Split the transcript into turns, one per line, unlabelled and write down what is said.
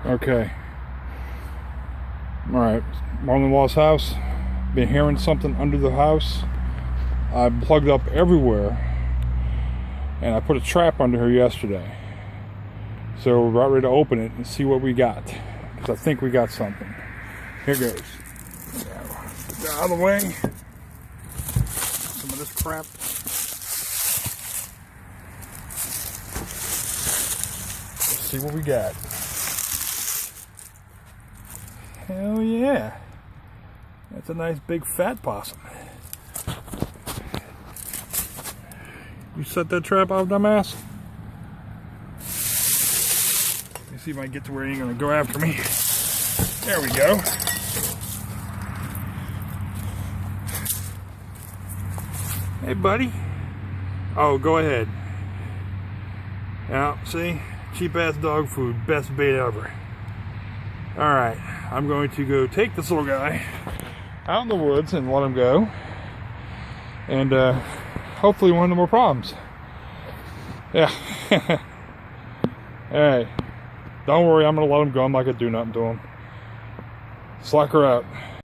Okay. Alright. Mother-in-law's house. Been hearing something under the house. I plugged up everywhere. And I put a trap under here yesterday. So we're about ready to open it and see what we got. Because I think we got something. Here goes. Get that out of the way. Some of this crap. Let's see what we got. Hell yeah. That's a nice big fat possum. You set that trap out, dumbass? Let me see if I can get to where he ain't gonna go after me. There we go. Hey, buddy. Oh, go ahead. Yeah, see? Cheap ass dog food. Best bait ever. Alright, I'm going to go take this little guy out in the woods and let him go. And hopefully won't have no more problems. Yeah. Hey, don't worry, I'm going to let him go. I'm not going to do nothing to him. Slacker out.